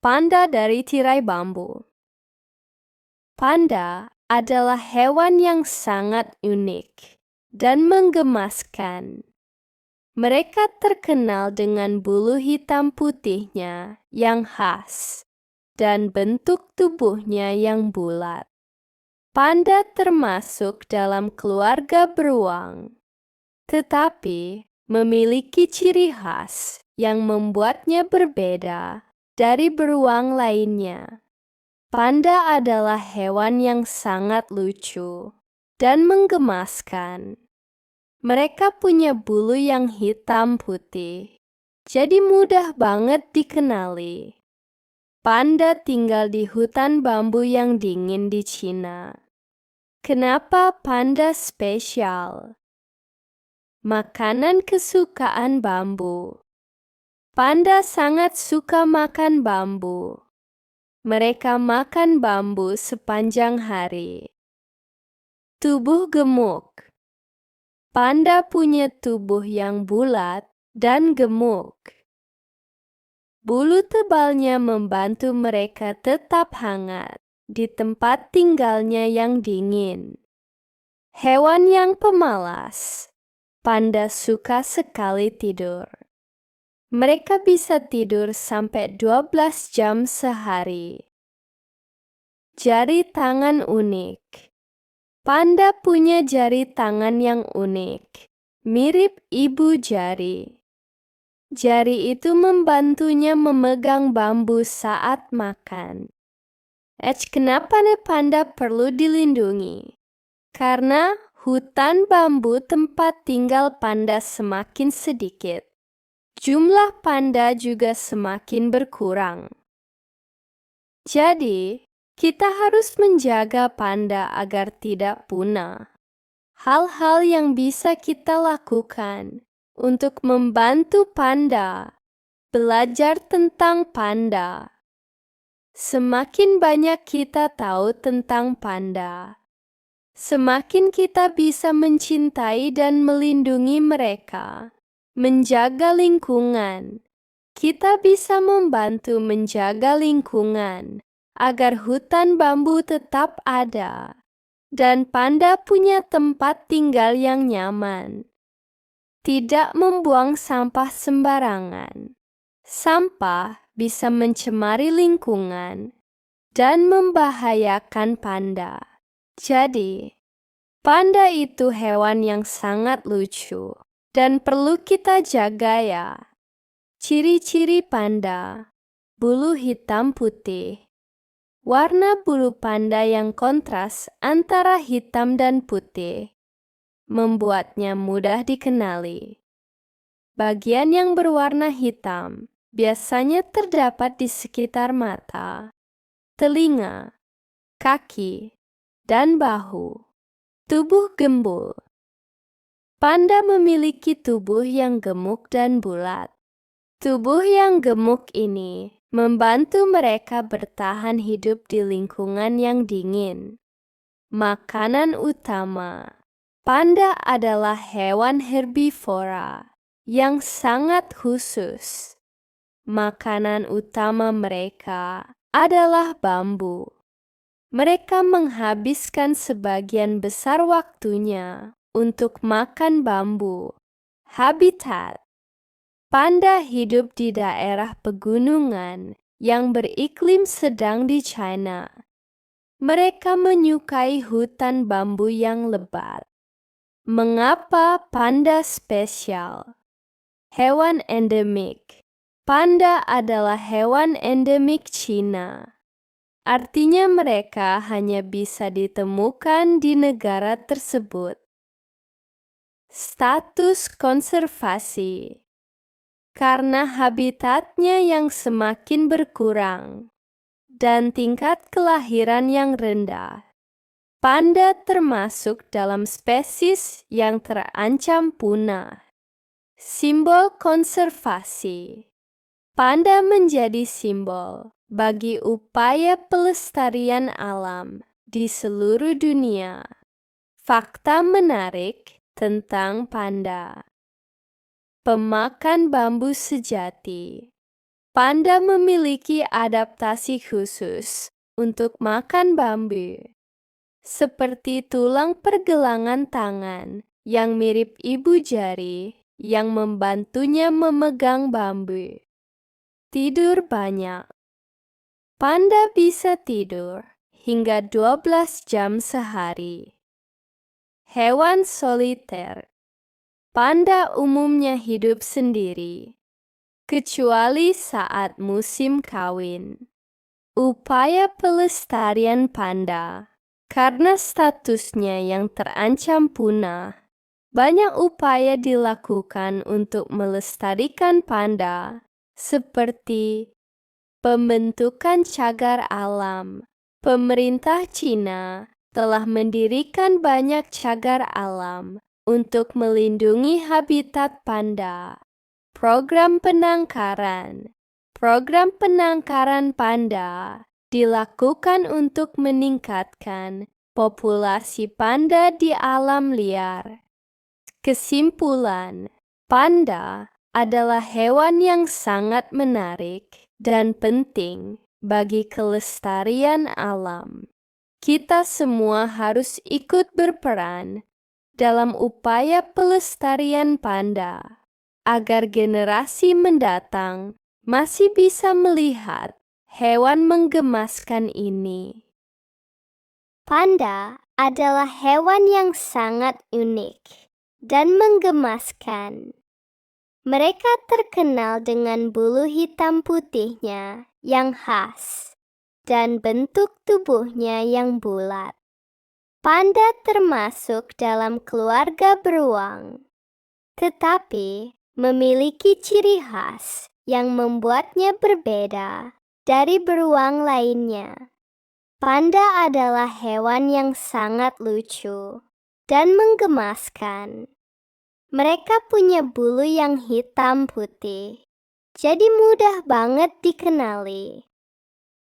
Panda dari tirai bambu. Panda adalah hewan yang sangat unik dan menggemaskan. Mereka terkenal dengan bulu hitam putihnya yang khas dan bentuk tubuhnya yang bulat. Panda termasuk dalam keluarga beruang, tetapi memiliki ciri khas yang membuatnya berbeda dari beruang lainnya. Panda adalah hewan yang sangat lucu dan menggemaskan. Mereka punya bulu yang hitam putih, jadi mudah banget dikenali. Panda tinggal di hutan bambu yang dingin di Cina. Kenapa panda spesial? Makanan kesukaan bambu. Panda sangat suka makan bambu. Mereka makan bambu sepanjang hari. Tubuh gemuk. Panda punya tubuh yang bulat dan gemuk. Bulu tebalnya membantu mereka tetap hangat di tempat tinggalnya yang dingin. Hewan yang pemalas. Panda suka sekali tidur. Mereka bisa tidur sampai 12 jam sehari. Jari tangan unik. Panda punya jari tangan yang unik, mirip ibu jari. Jari itu membantunya memegang bambu saat makan. Kenapa nih panda perlu dilindungi? Karena hutan bambu tempat tinggal panda semakin sedikit. Jumlah panda juga semakin berkurang. Jadi, kita harus menjaga panda agar tidak punah. Hal-hal yang bisa kita lakukan untuk membantu panda. Belajar tentang panda. Semakin banyak kita tahu tentang panda, semakin kita bisa mencintai dan melindungi mereka. Menjaga lingkungan. Kita bisa membantu menjaga lingkungan agar hutan bambu tetap ada dan panda punya tempat tinggal yang nyaman. Tidak membuang sampah sembarangan. Sampah bisa mencemari lingkungan dan membahayakan panda. Jadi, panda itu hewan yang sangat lucu dan perlu kita jaga ya. Ciri-ciri panda. Bulu hitam putih. Warna bulu panda yang kontras antara hitam dan putih membuatnya mudah dikenali. Bagian yang berwarna hitam biasanya terdapat di sekitar mata, telinga, kaki, dan bahu. Tubuh gembul. Panda memiliki tubuh yang gemuk dan bulat. Tubuh yang gemuk ini membantu mereka bertahan hidup di lingkungan yang dingin. Makanan utama. Panda adalah hewan herbivora yang sangat khusus. Makanan utama mereka adalah bambu. Mereka menghabiskan sebagian besar waktunya untuk makan bambu. Habitat. Panda hidup di daerah pegunungan yang beriklim sedang di China. Mereka menyukai hutan bambu yang lebat. Mengapa panda spesial? Hewan endemik. Panda adalah hewan endemik Cina. Artinya mereka hanya bisa ditemukan di negara tersebut. Status konservasi. Karena habitatnya yang semakin berkurang dan tingkat kelahiran yang rendah, panda termasuk dalam spesies yang terancam punah. Simbol konservasi. Panda menjadi simbol bagi upaya pelestarian alam di seluruh dunia. Fakta menarik tentang panda. Pemakan bambu sejati. Panda memiliki adaptasi khusus untuk makan bambu, seperti tulang pergelangan tangan yang mirip ibu jari yang membantunya memegang bambu. Tidur banyak. Panda bisa tidur hingga 12 jam sehari. Hewan soliter. Panda umumnya hidup sendiri, kecuali saat musim kawin. Upaya pelestarian panda. Karena statusnya yang terancam punah, banyak upaya dilakukan untuk melestarikan panda, seperti pembentukan cagar alam. Pemerintah Cina telah mendirikan banyak cagar alam untuk melindungi habitat panda. Program penangkaran. Program penangkaran panda dilakukan untuk meningkatkan populasi panda di alam liar. Kesimpulan, panda adalah hewan yang sangat menarik dan penting bagi kelestarian alam. Kita semua harus ikut berperan dalam upaya pelestarian panda, agar generasi mendatang masih bisa melihat hewan menggemaskan ini. Panda adalah hewan yang sangat unik dan menggemaskan. Mereka terkenal dengan bulu hitam putihnya yang khas dan bentuk tubuhnya yang bulat. Panda termasuk dalam keluarga beruang, tetapi memiliki ciri khas yang membuatnya berbeda dari beruang lainnya. Panda adalah hewan yang sangat lucu dan menggemaskan. Mereka punya bulu yang hitam putih, jadi mudah banget dikenali.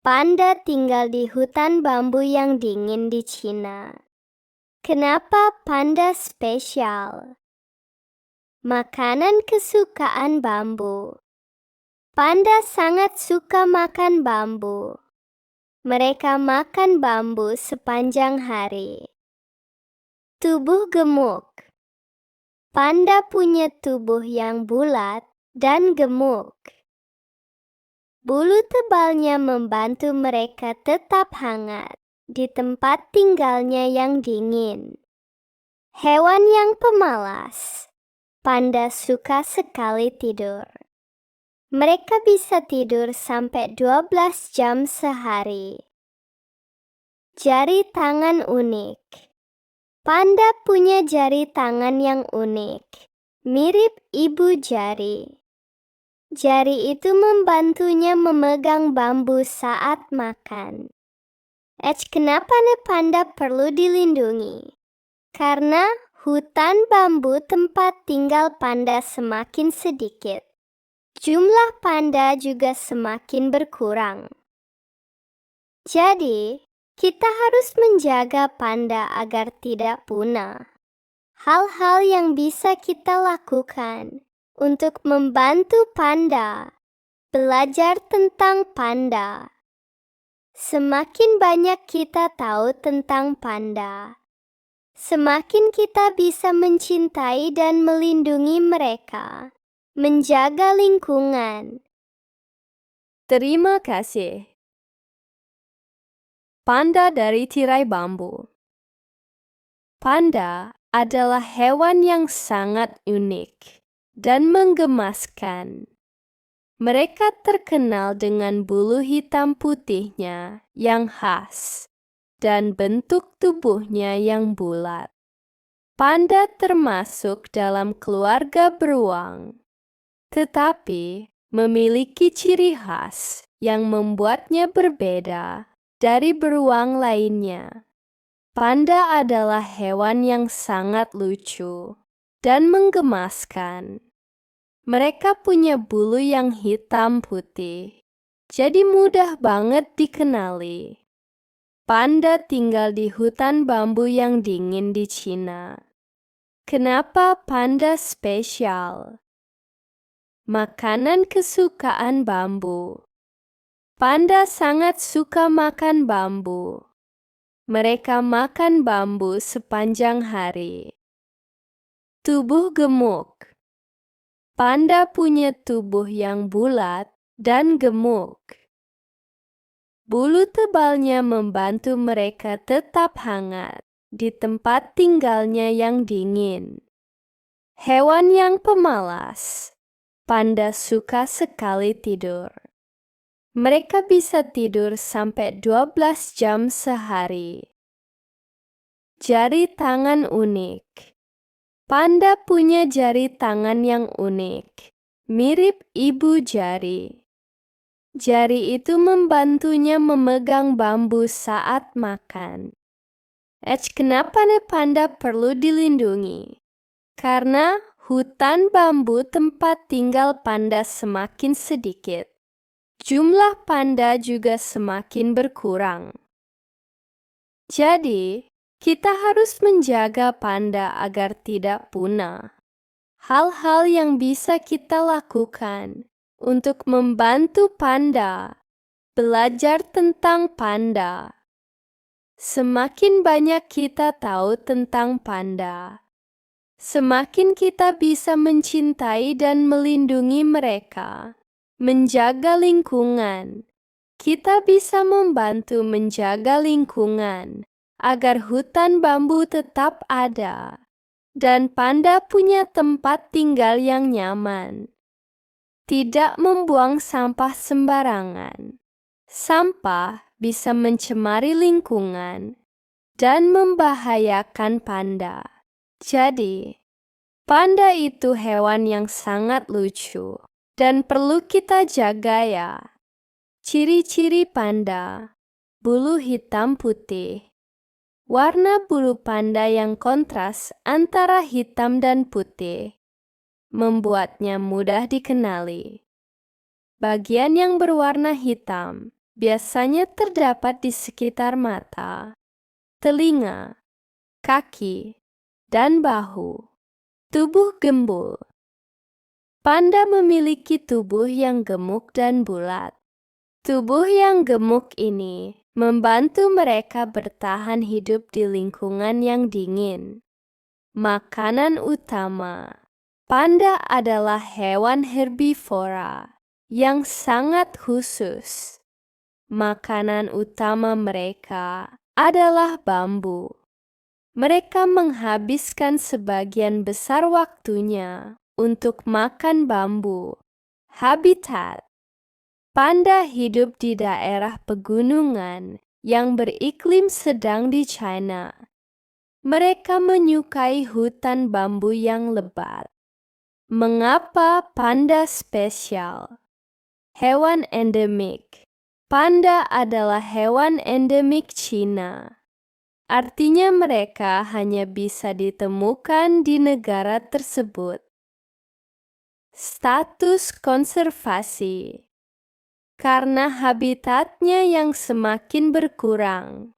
Panda tinggal di hutan bambu yang dingin di Cina. Kenapa panda spesial? Makanan kesukaan bambu. Panda sangat suka makan bambu. Mereka makan bambu sepanjang hari. Tubuh gemuk. Panda punya tubuh yang bulat dan gemuk. Bulu tebalnya membantu mereka tetap hangat di tempat tinggalnya yang dingin. Hewan yang pemalas. Panda suka sekali tidur. Mereka bisa tidur sampai 12 jam sehari. Jari tangan unik. Panda punya jari tangan yang unik, mirip ibu jari. Jari itu membantunya memegang bambu saat makan. Kenapa panda perlu dilindungi? Karena hutan bambu tempat tinggal panda semakin sedikit. Jumlah panda juga semakin berkurang. Jadi, kita harus menjaga panda agar tidak punah. Hal-hal yang bisa kita lakukan untuk membantu panda. Belajar tentang panda. Semakin banyak kita tahu tentang panda, semakin kita bisa mencintai dan melindungi mereka. Menjaga lingkungan. Terima kasih. Panda dari tirai bambu. Panda adalah hewan yang sangat unik dan menggemaskan. Mereka terkenal dengan bulu hitam putihnya yang khas dan bentuk tubuhnya yang bulat. Panda termasuk dalam keluarga beruang, tetapi memiliki ciri khas yang membuatnya berbeda dari beruang lainnya. Panda adalah hewan yang sangat lucu dan menggemaskan. Mereka punya bulu yang hitam putih, jadi mudah banget dikenali. Panda tinggal di hutan bambu yang dingin di Cina. Kenapa panda spesial? makanan kesukaan bambu. Panda sangat suka makan bambu. Mereka makan bambu sepanjang hari. Tubuh gemuk. Panda punya tubuh yang bulat dan gemuk. Bulu tebalnya membantu mereka tetap hangat di tempat tinggalnya yang dingin. Hewan yang pemalas. Panda suka sekali tidur. Mereka bisa tidur sampai 12 jam sehari. Jari tangan unik. Panda punya jari tangan yang unik, mirip ibu jari. Jari itu membantunya memegang bambu saat makan. Kenapa nih panda perlu dilindungi? Karena hutan bambu tempat tinggal panda semakin sedikit. Jumlah panda juga semakin berkurang. Jadi, kita harus menjaga panda agar tidak punah. Hal-hal yang bisa kita lakukan untuk membantu panda. Belajar tentang panda. Semakin banyak kita tahu tentang panda, semakin kita bisa mencintai dan melindungi mereka. Menjaga lingkungan. Kita bisa membantu menjaga lingkungan agar hutan bambu tetap ada dan panda punya tempat tinggal yang nyaman. Tidak membuang sampah sembarangan. Sampah bisa mencemari lingkungan dan membahayakan panda. Jadi, panda itu hewan yang sangat lucu dan perlu kita jaga ya. Ciri-ciri panda. Bulu hitam putih. Warna bulu panda yang kontras antara hitam dan putih membuatnya mudah dikenali. Bagian yang berwarna hitam biasanya terdapat di sekitar mata, telinga, kaki, dan bahu. Tubuh gembul. Panda memiliki tubuh yang gemuk dan bulat. Tubuh yang gemuk ini membantu mereka bertahan hidup di lingkungan yang dingin. Makanan utama. Panda adalah hewan herbivora yang sangat khusus. Makanan utama mereka adalah bambu. Mereka menghabiskan sebagian besar waktunya untuk makan bambu. Habitat. Panda hidup di daerah pegunungan yang beriklim sedang di China. Mereka menyukai hutan bambu yang lebat. Mengapa panda spesial? Hewan endemik. Panda adalah hewan endemik Cina. Artinya mereka hanya bisa ditemukan di negara tersebut. Status konservasi. Karena habitatnya yang semakin berkurang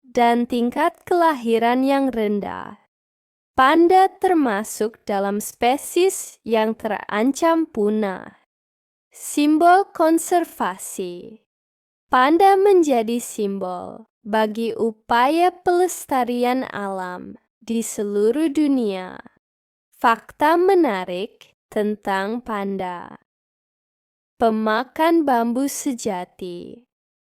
dan tingkat kelahiran yang rendah, panda termasuk dalam spesies yang terancam punah. Simbol konservasi. Panda menjadi simbol bagi upaya pelestarian alam di seluruh dunia. Fakta menarik tentang panda. Pemakan bambu sejati.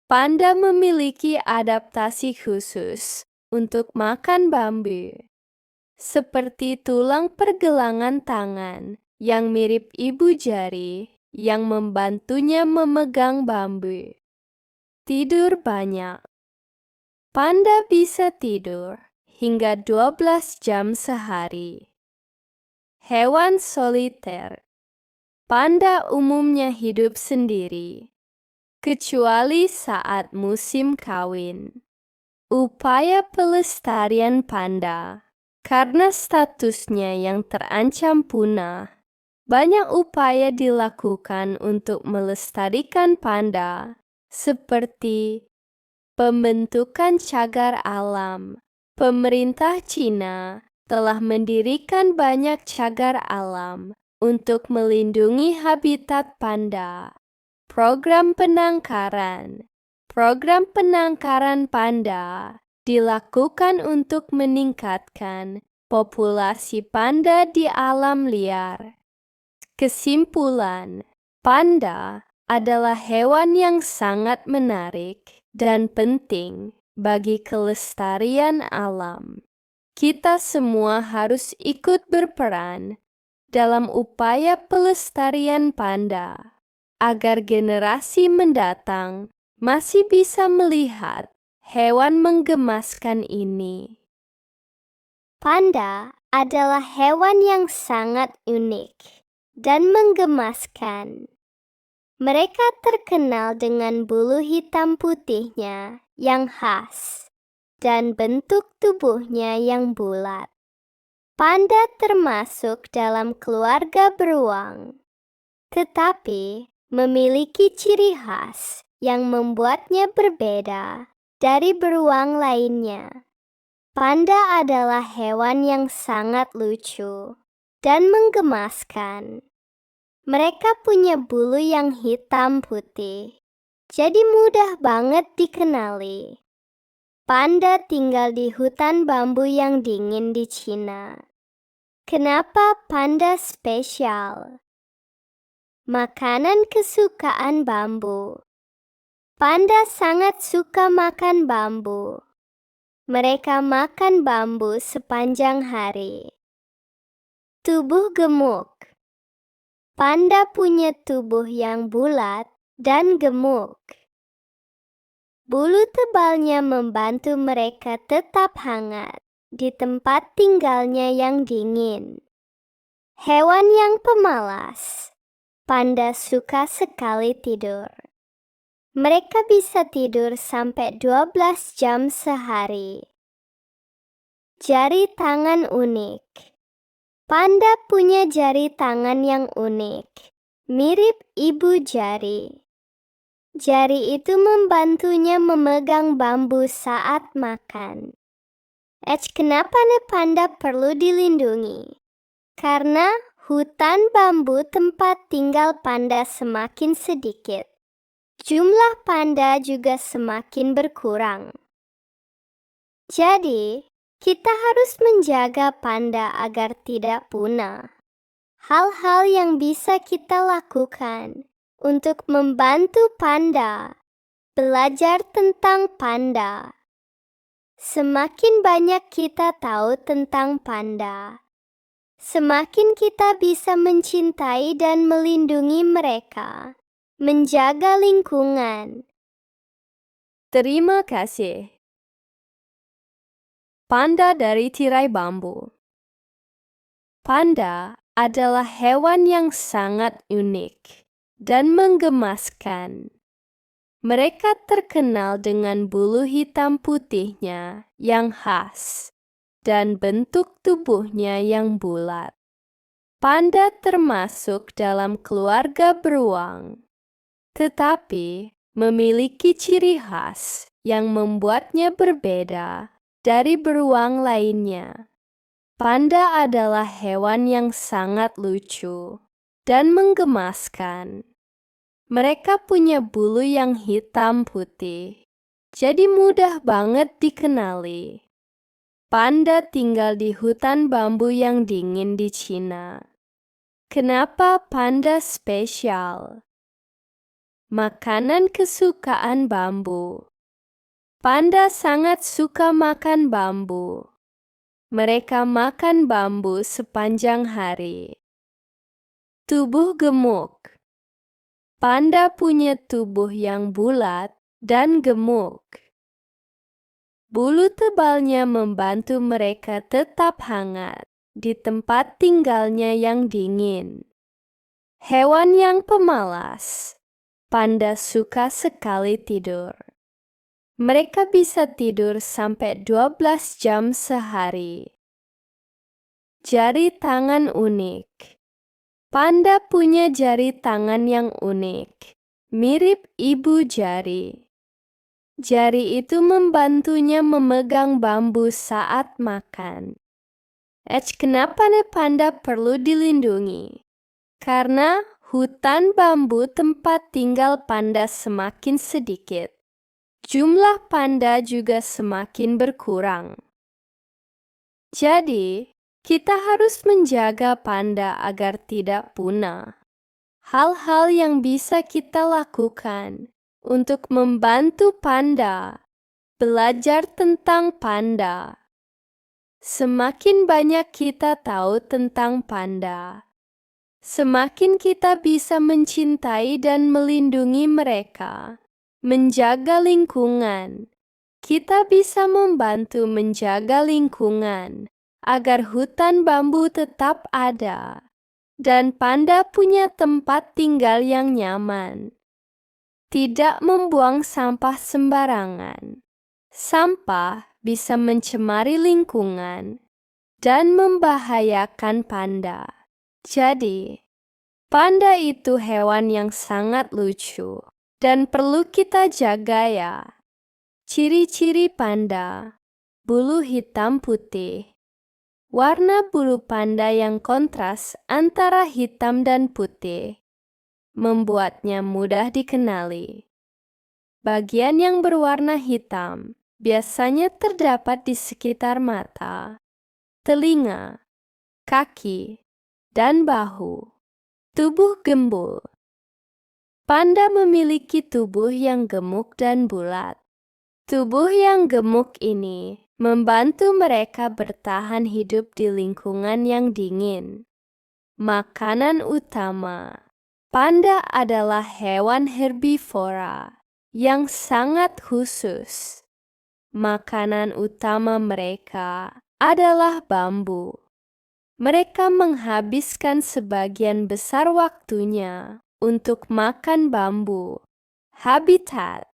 Panda memiliki adaptasi khusus untuk makan bambu, seperti tulang pergelangan tangan yang mirip ibu jari yang membantunya memegang bambu. Tidur banyak. Panda bisa tidur hingga 12 jam sehari. Hewan soliter. Panda umumnya hidup sendiri, kecuali saat musim kawin. Upaya pelestarian panda. Karena statusnya yang terancam punah, banyak upaya dilakukan untuk melestarikan panda, seperti pembentukan cagar alam. Pemerintah Cina telah mendirikan banyak cagar alam untuk melindungi habitat panda. Program penangkaran. Program penangkaran panda dilakukan untuk meningkatkan populasi panda di alam liar. Kesimpulan, panda adalah hewan yang sangat menarik dan penting bagi kelestarian alam. Kita semua harus ikut berperan dalam upaya pelestarian panda, agar generasi mendatang masih bisa melihat hewan menggemaskan ini. Panda adalah hewan yang sangat unik dan menggemaskan. Mereka terkenal dengan bulu hitam putihnya yang khas dan bentuk tubuhnya yang bulat. Panda termasuk dalam keluarga beruang, tetapi memiliki ciri khas yang membuatnya berbeda dari beruang lainnya. Panda adalah hewan yang sangat lucu dan menggemaskan. Mereka punya bulu yang hitam putih, jadi mudah banget dikenali. Panda tinggal di hutan bambu yang dingin di Cina. Kenapa panda spesial? Makanan kesukaan bambu. Panda sangat suka makan bambu. Mereka makan bambu sepanjang hari. Tubuh gemuk. Panda punya tubuh yang bulat dan gemuk. Bulu tebalnya membantu mereka tetap hangat di tempat tinggalnya yang dingin. Hewan yang pemalas. Panda suka sekali tidur. Mereka bisa tidur sampai 12 jam sehari. Jari tangan unik. Panda punya jari tangan yang unik, mirip ibu jari. Jari itu membantunya memegang bambu saat makan. Kenapa panda perlu dilindungi? Karena hutan bambu tempat tinggal panda semakin sedikit. Jumlah panda juga semakin berkurang. Jadi, kita harus menjaga panda agar tidak punah. Hal-hal yang bisa kita lakukan untuk membantu panda. Belajar tentang panda. Semakin banyak kita tahu tentang panda, semakin kita bisa mencintai dan melindungi mereka. Menjaga lingkungan. Terima kasih. Panda dari tirai bambu. Panda adalah hewan yang sangat unik dan menggemaskan. Mereka terkenal dengan bulu hitam putihnya yang khas dan bentuk tubuhnya yang bulat. Panda termasuk dalam keluarga beruang, tetapi memiliki ciri khas yang membuatnya berbeda dari beruang lainnya. Panda adalah hewan yang sangat lucu dan menggemaskan. Mereka punya bulu yang hitam putih, jadi mudah banget dikenali. Panda tinggal di hutan bambu yang dingin di Cina. Kenapa panda spesial? Makanan kesukaan bambu. Panda sangat suka makan bambu. Mereka makan bambu sepanjang hari. Tubuh gemuk. Panda punya tubuh yang bulat dan gemuk. Bulu tebalnya membantu mereka tetap hangat di tempat tinggalnya yang dingin. Hewan yang pemalas. Panda suka sekali tidur. Mereka bisa tidur sampai 12 jam sehari. Jari tangan unik. Panda punya jari tangan yang unik, mirip ibu jari. Jari itu membantunya memegang bambu saat makan. Kenapa panda perlu dilindungi? Karena hutan bambu tempat tinggal panda semakin sedikit, jumlah panda juga semakin berkurang. Jadi, kita harus menjaga panda agar tidak punah. Hal-hal yang bisa kita lakukan untuk membantu panda, belajar tentang panda. Semakin banyak kita tahu tentang panda, semakin kita bisa mencintai dan melindungi mereka, menjaga lingkungan. Kita bisa membantu menjaga lingkungan agar hutan bambu tetap ada dan panda punya tempat tinggal yang nyaman. Tidak membuang sampah sembarangan. Sampah bisa mencemari lingkungan dan membahayakan panda. Jadi, panda itu hewan yang sangat lucu dan perlu kita jaga ya. Ciri-ciri panda: bulu hitam putih. Warna bulu panda yang kontras antara hitam dan putih membuatnya mudah dikenali. Bagian yang berwarna hitam biasanya terdapat di sekitar mata, telinga, kaki, dan bahu. Tubuh gembul. Panda memiliki tubuh yang gemuk dan bulat. Tubuh yang gemuk ini membantu mereka bertahan hidup di lingkungan yang dingin. Makanan utama. Panda adalah hewan herbivora yang sangat khusus. Makanan utama mereka adalah bambu. Mereka menghabiskan sebagian besar waktunya untuk makan bambu. Habitat.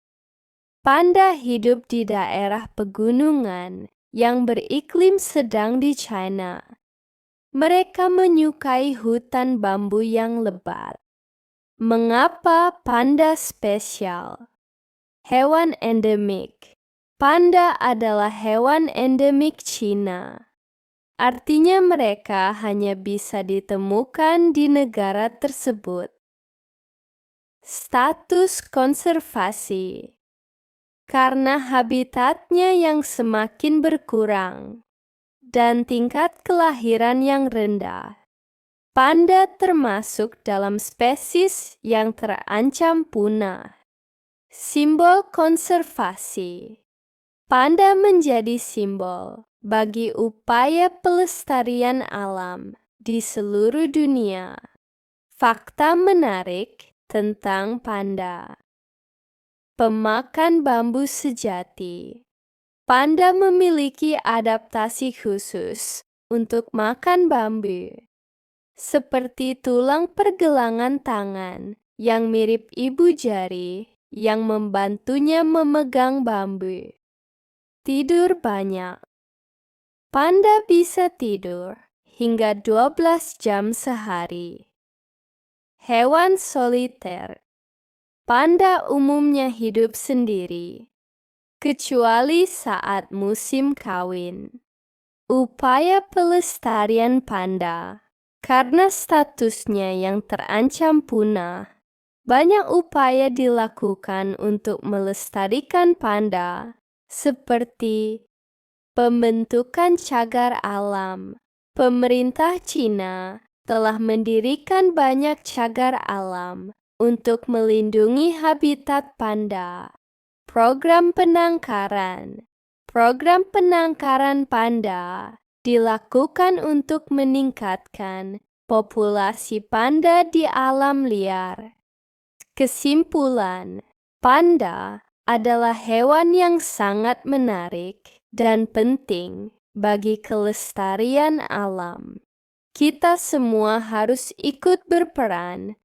Panda hidup di daerah pegunungan yang beriklim sedang di China. Mereka menyukai hutan bambu yang lebat. Mengapa panda spesial? Hewan endemik. Panda adalah hewan endemik Cina. Artinya mereka hanya bisa ditemukan di negara tersebut. Status konservasi. Karena habitatnya yang semakin berkurang dan tingkat kelahiran yang rendah, panda termasuk dalam spesies yang terancam punah. Simbol konservasi. Panda menjadi simbol bagi upaya pelestarian alam di seluruh dunia. Fakta menarik tentang panda. Pemakan bambu sejati. Panda memiliki adaptasi khusus untuk makan bambu, seperti tulang pergelangan tangan yang mirip ibu jari yang membantunya memegang bambu. Tidur banyak. Panda bisa tidur hingga 12 jam sehari. Hewan soliter. Panda umumnya hidup sendiri, kecuali saat musim kawin. Upaya pelestarian panda. Karena statusnya yang terancam punah, banyak upaya dilakukan untuk melestarikan panda, seperti pembentukan cagar alam. Pemerintah Cina telah mendirikan banyak cagar alam untuk melindungi habitat panda. Program penangkaran. Program penangkaran panda dilakukan untuk meningkatkan populasi panda di alam liar. Kesimpulan, panda adalah hewan yang sangat menarik dan penting bagi kelestarian alam. Kita semua harus ikut berperan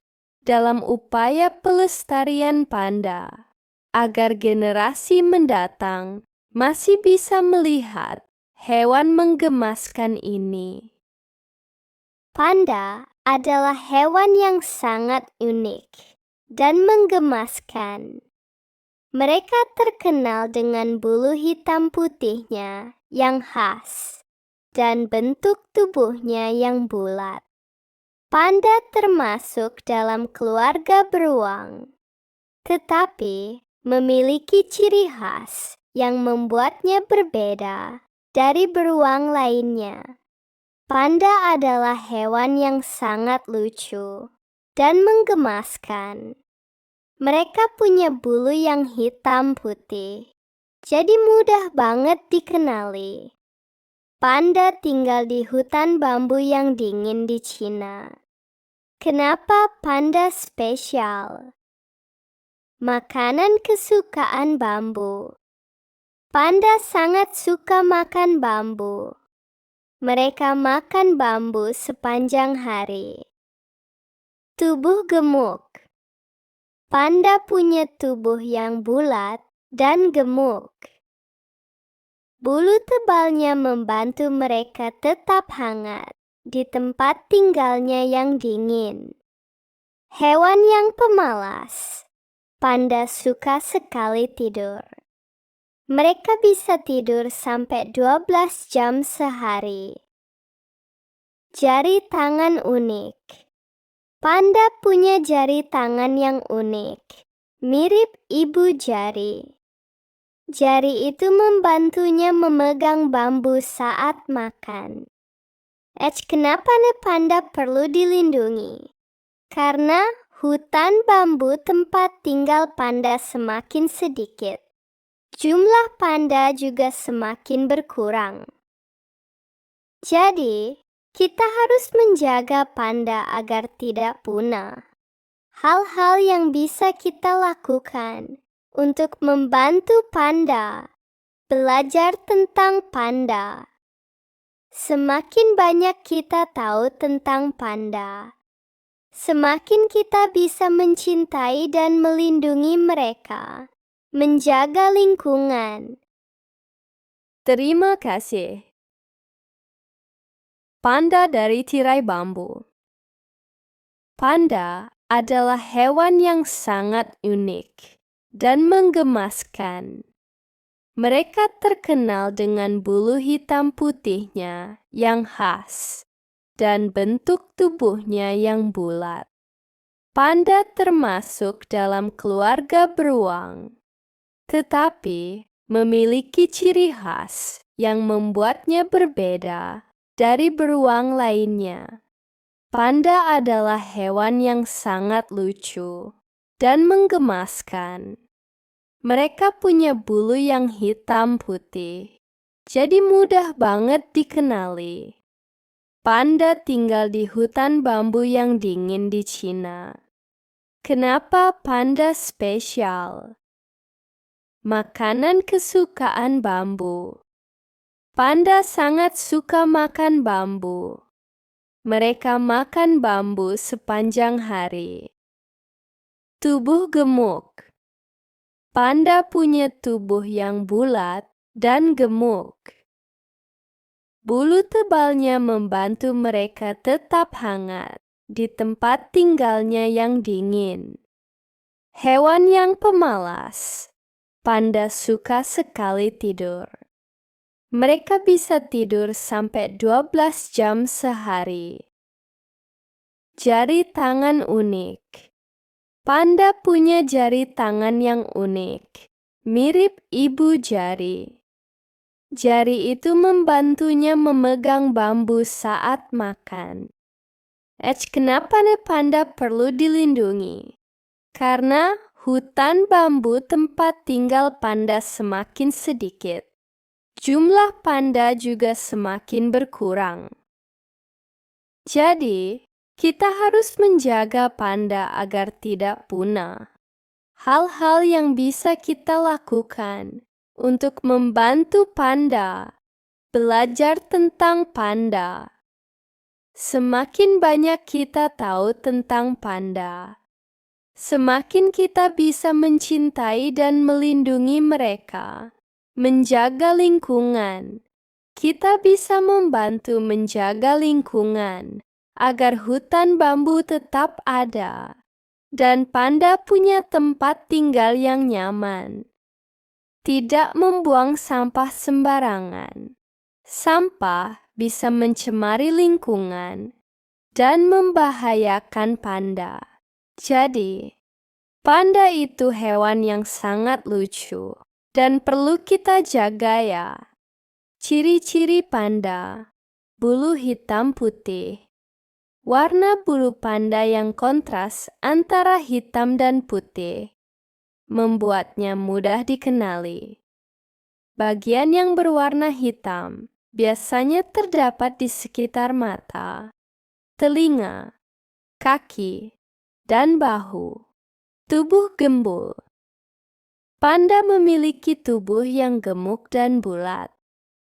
dalam upaya pelestarian panda, agar generasi mendatang masih bisa melihat hewan menggemaskan ini. Panda adalah hewan yang sangat unik dan menggemaskan. Mereka terkenal dengan bulu hitam putihnya yang khas dan bentuk tubuhnya yang bulat. Panda termasuk dalam keluarga beruang, tetapi memiliki ciri khas yang membuatnya berbeda dari beruang lainnya. Panda adalah hewan yang sangat lucu dan menggemaskan. Mereka punya bulu yang hitam putih, jadi mudah banget dikenali. Panda tinggal di hutan bambu yang dingin di Cina. Kenapa panda spesial? Makanan kesukaan bambu. Panda sangat suka makan bambu. Mereka makan bambu sepanjang hari. Tubuh gemuk. Panda punya tubuh yang bulat dan gemuk. Bulu tebalnya membantu mereka tetap hangat di tempat tinggalnya yang dingin. Hewan yang pemalas. Panda suka sekali tidur. Mereka bisa tidur sampai 12 jam sehari. Jari tangan unik. Panda punya jari tangan yang unik, mirip ibu jari. Jari itu membantunya memegang bambu saat makan. Kenapa panda perlu dilindungi? Karena hutan bambu tempat tinggal panda semakin sedikit. Jumlah panda juga semakin berkurang. Jadi, kita harus menjaga panda agar tidak punah. Hal-hal yang bisa kita lakukan untuk membantu panda. Belajar tentang panda. Semakin banyak kita tahu tentang panda, semakin kita bisa mencintai dan melindungi mereka, menjaga lingkungan. Terima kasih. Panda dari tirai bambu. Panda adalah hewan yang sangat unik dan menggemaskan. Mereka terkenal dengan bulu hitam putihnya yang khas dan bentuk tubuhnya yang bulat. Panda termasuk dalam keluarga beruang, tetapi memiliki ciri khas yang membuatnya berbeda dari beruang lainnya. Panda adalah hewan yang sangat lucu dan menggemaskan. Mereka punya bulu yang hitam putih, jadi mudah banget dikenali. Panda tinggal di hutan bambu yang dingin di Cina. Kenapa panda spesial? Makanan kesukaan bambu. Panda sangat suka makan bambu. Mereka makan bambu sepanjang hari. Tubuh gemuk. Panda punya tubuh yang bulat dan gemuk. Bulu tebalnya membantu mereka tetap hangat di tempat tinggalnya yang dingin. Hewan yang pemalas. Panda suka sekali tidur. Mereka bisa tidur sampai 12 jam sehari. Jari tangan unik. Panda punya jari tangan yang unik, mirip ibu jari. Jari itu membantunya memegang bambu saat makan. Kenapa panda perlu dilindungi? Karena hutan bambu tempat tinggal panda semakin sedikit. Jumlah panda juga semakin berkurang. Jadi, kita harus menjaga panda agar tidak punah. Hal-hal yang bisa kita lakukan untuk membantu panda. Belajar tentang panda. Semakin banyak kita tahu tentang panda, semakin kita bisa mencintai dan melindungi mereka. Menjaga lingkungan. Kita bisa membantu menjaga lingkungan agar hutan bambu tetap ada dan panda punya tempat tinggal yang nyaman. Tidak membuang sampah sembarangan. Sampah bisa mencemari lingkungan. dan membahayakan panda. Jadi, panda itu hewan yang sangat lucu dan perlu kita jaga ya. Ciri-ciri panda: bulu hitam putih. Warna bulu panda yang kontras antara hitam dan putih membuatnya mudah dikenali. Bagian yang berwarna hitam biasanya terdapat di sekitar mata, telinga, kaki, dan bahu. Tubuh gembul. Panda memiliki tubuh yang gemuk dan bulat.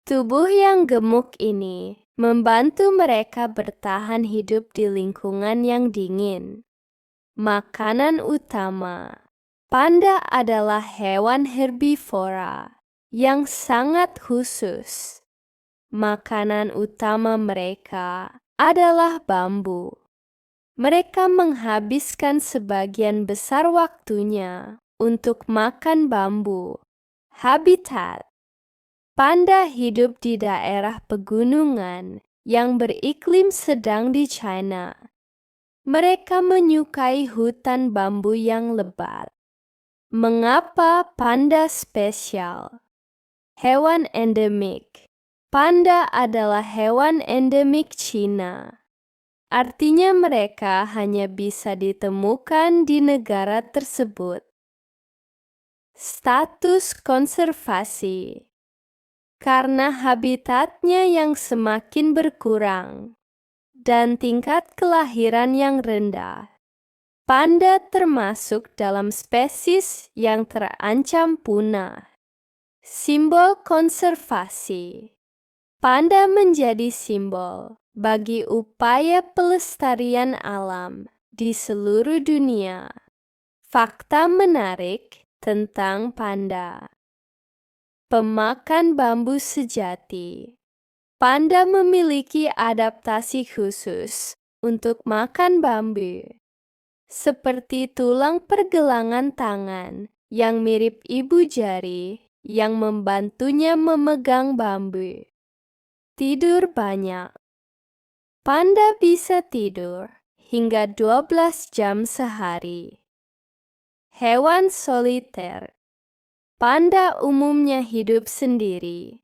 Tubuh yang gemuk ini membantu mereka bertahan hidup di lingkungan yang dingin. Makanan utama: panda adalah hewan herbivora yang sangat khusus. Makanan utama mereka adalah bambu. Mereka menghabiskan sebagian besar waktunya untuk makan bambu. Habitat: panda hidup di daerah pegunungan yang beriklim sedang di China. Mereka menyukai hutan bambu yang lebat. Mengapa panda spesial? Hewan endemik. Panda adalah hewan endemik Cina. Artinya mereka hanya bisa ditemukan di negara tersebut. Status konservasi: karena habitatnya yang semakin berkurang dan tingkat kelahiran yang rendah, panda termasuk dalam spesies yang terancam punah. Simbol konservasi: panda menjadi simbol bagi upaya pelestarian alam di seluruh dunia. Fakta menarik tentang panda. Pemakan bambu sejati. Panda memiliki adaptasi khusus untuk makan bambu, seperti tulang pergelangan tangan yang mirip ibu jari yang membantunya memegang bambu. Tidur banyak. Panda bisa tidur hingga 12 jam sehari. Hewan soliter. Panda umumnya hidup sendiri,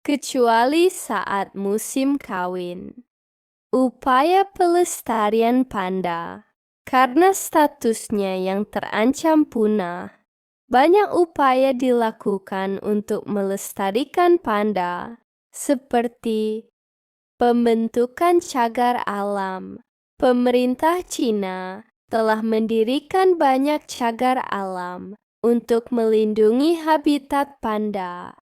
kecuali saat musim kawin. Upaya pelestarian panda: karena statusnya yang terancam punah, banyak upaya dilakukan untuk melestarikan panda, seperti pembentukan cagar alam. Pemerintah Cina telah mendirikan banyak cagar alam untuk melindungi habitat panda.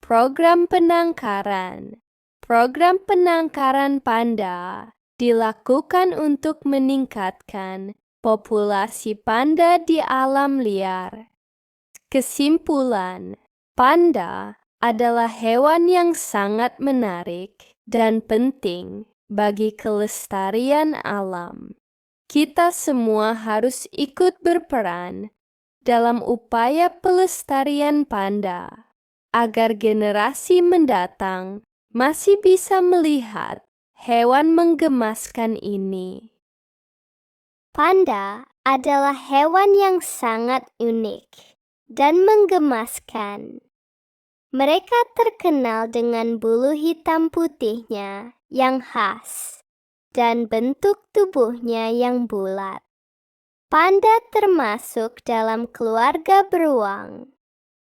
Program penangkaran. Program penangkaran panda dilakukan untuk meningkatkan populasi panda di alam liar. Kesimpulan: panda adalah hewan yang sangat menarik dan penting bagi kelestarian alam. Kita semua harus ikut berperan dalam upaya pelestarian panda, agar generasi mendatang masih bisa melihat hewan menggemaskan ini. Panda adalah hewan yang sangat unik dan menggemaskan. Mereka terkenal dengan bulu hitam putihnya yang khas dan bentuk tubuhnya yang bulat. Panda termasuk dalam keluarga beruang,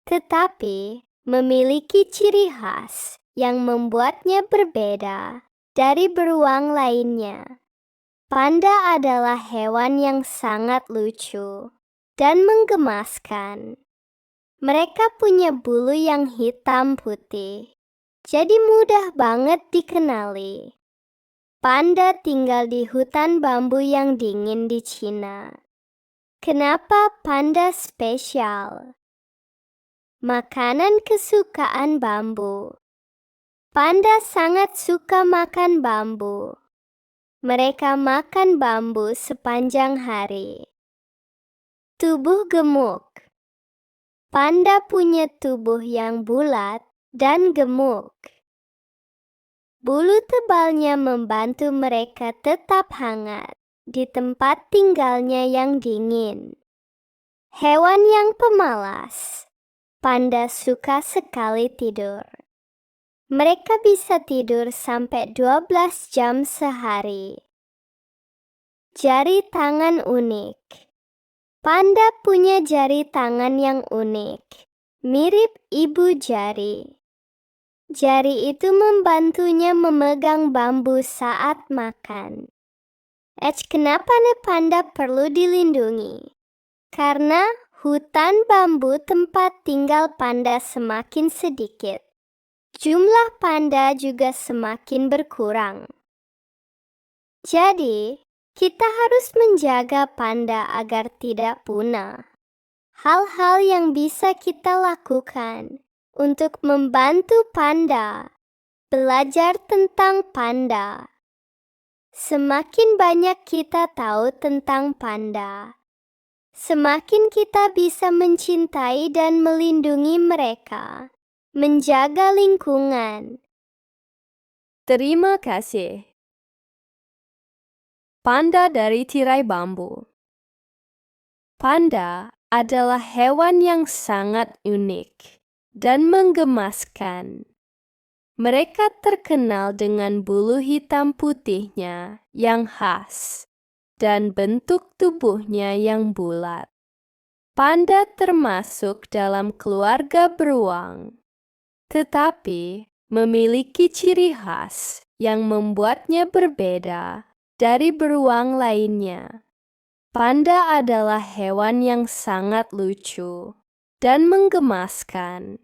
tetapi memiliki ciri khas yang membuatnya berbeda dari beruang lainnya. Panda adalah hewan yang sangat lucu dan menggemaskan. Mereka punya bulu yang hitam putih, jadi mudah banget dikenali. Panda tinggal di hutan bambu yang dingin di Cina. Kenapa panda spesial? Makanan kesukaan bambu. Panda sangat suka makan bambu. Mereka makan bambu sepanjang hari. Tubuh gemuk. Panda punya tubuh yang bulat dan gemuk. Bulu tebalnya membantu mereka tetap hangat di tempat tinggalnya yang dingin. Hewan yang pemalas. Panda suka sekali tidur. Mereka bisa tidur sampai 12 jam sehari. Jari tangan unik. Panda punya jari tangan yang unik, mirip ibu jari. Jari itu membantunya memegang bambu saat makan. Kenapa panda perlu dilindungi? Karena hutan bambu tempat tinggal panda semakin sedikit. Jumlah panda juga semakin berkurang. Jadi, kita harus menjaga panda agar tidak punah. Hal-hal yang bisa kita lakukan untuk membantu panda. Belajar tentang panda. Semakin banyak kita tahu tentang panda, semakin kita bisa mencintai dan melindungi mereka. Menjaga lingkungan. Terima kasih. Panda dari tirai bambu. Panda adalah hewan yang sangat unik dan menggemaskan. Mereka terkenal dengan bulu hitam putihnya yang khas dan bentuk tubuhnya yang bulat. Panda termasuk dalam keluarga beruang, tetapi memiliki ciri khas yang membuatnya berbeda dari beruang lainnya. Panda adalah hewan yang sangat lucu dan menggemaskan.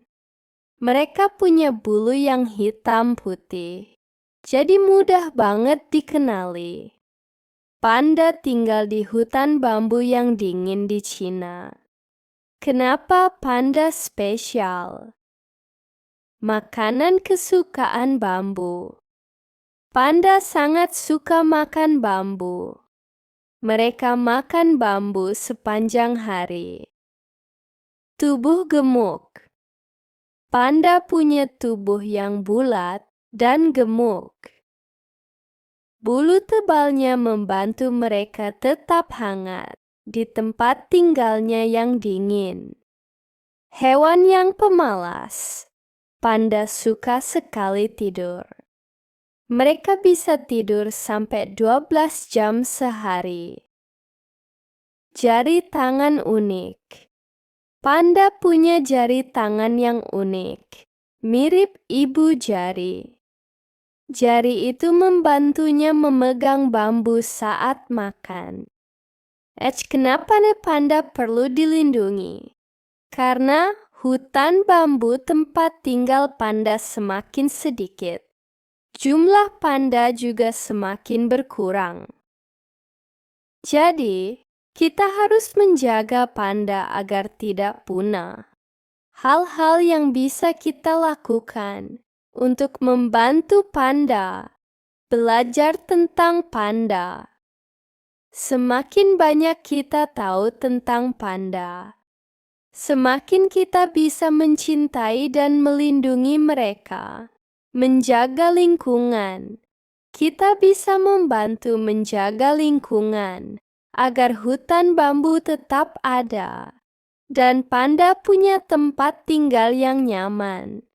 Mereka punya bulu yang hitam putih, jadi mudah banget dikenali. Panda tinggal di hutan bambu yang dingin di Cina. Kenapa panda spesial? Makanan kesukaan bambu. Panda sangat suka makan bambu. Mereka makan bambu sepanjang hari. Tubuh gemuk. Panda punya tubuh yang bulat dan gemuk. Bulu tebalnya membantu mereka tetap hangat di tempat tinggalnya yang dingin. Hewan yang pemalas. Panda suka sekali tidur. Mereka bisa tidur sampai 12 jam sehari. Jari tangan unik. Panda punya jari tangan yang unik, mirip ibu jari. Jari itu membantunya memegang bambu saat makan. Kenapa panda perlu dilindungi? Karena hutan bambu tempat tinggal panda semakin sedikit. Jumlah panda juga semakin berkurang. Jadi, kita harus menjaga panda agar tidak punah. Hal-hal yang bisa kita lakukan untuk membantu panda. Belajar tentang panda. Semakin banyak kita tahu tentang panda, semakin kita bisa mencintai dan melindungi mereka. Menjaga lingkungan. Kita bisa membantu menjaga lingkungan agar hutan bambu tetap ada dan panda punya tempat tinggal yang nyaman.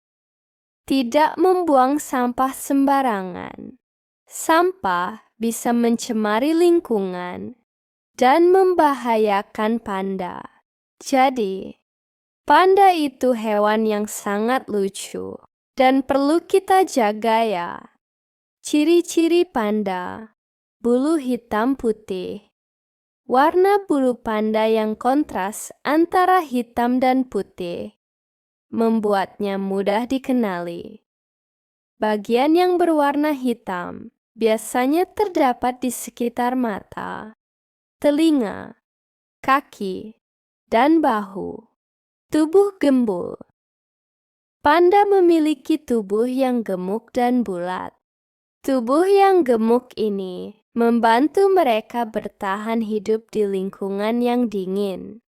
Tidak membuang sampah sembarangan. Sampah bisa mencemari lingkungan dan membahayakan panda. Jadi, panda itu hewan yang sangat lucu dan perlu kita jaga ya. Ciri-ciri panda. Bulu hitam putih. Warna bulu panda yang kontras antara hitam dan putih membuatnya mudah dikenali. Bagian yang berwarna hitam biasanya terdapat di sekitar mata, telinga, kaki, dan bahu. Tubuh gembul. Panda memiliki tubuh yang gemuk dan bulat. Tubuh yang gemuk ini membantu mereka bertahan hidup di lingkungan yang dingin.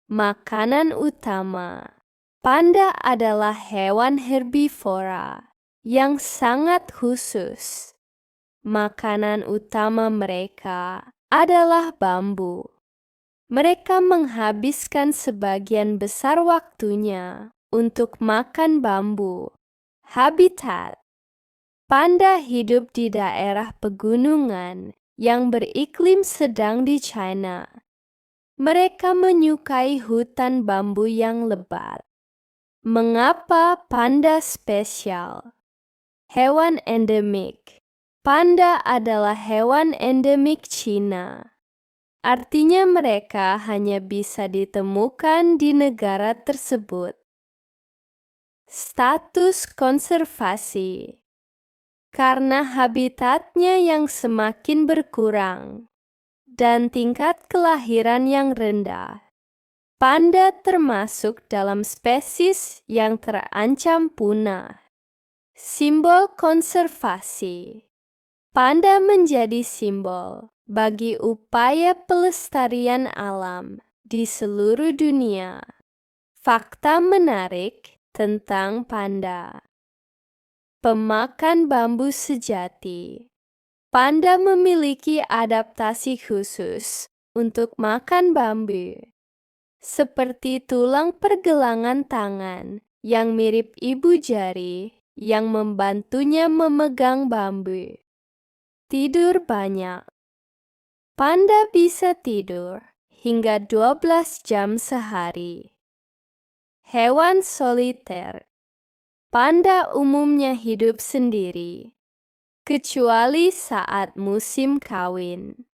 Makanan utama. Panda adalah hewan herbivora. yang sangat khusus. Makanan utama mereka adalah bambu. Mereka menghabiskan sebagian besar waktunya untuk makan bambu. Habitat: panda hidup di daerah pegunungan yang beriklim sedang di China. Mereka menyukai hutan bambu yang lebat. Mengapa panda spesial? Hewan endemik. Panda adalah hewan endemik Cina. Artinya mereka hanya bisa ditemukan di negara tersebut. Status konservasi. Karena habitatnya yang semakin berkurang dan tingkat kelahiran yang rendah, panda termasuk dalam spesies yang terancam punah. Simbol konservasi. Panda menjadi simbol bagi upaya pelestarian alam di seluruh dunia. Fakta menarik tentang panda. Pemakan bambu sejati. Panda memiliki adaptasi khusus untuk makan bambu, seperti tulang pergelangan tangan yang mirip ibu jari yang membantunya memegang bambu. Tidur banyak. Panda bisa tidur hingga 12 jam sehari. Hewan soliter. Panda umumnya hidup sendiri, kecuali saat musim kawin.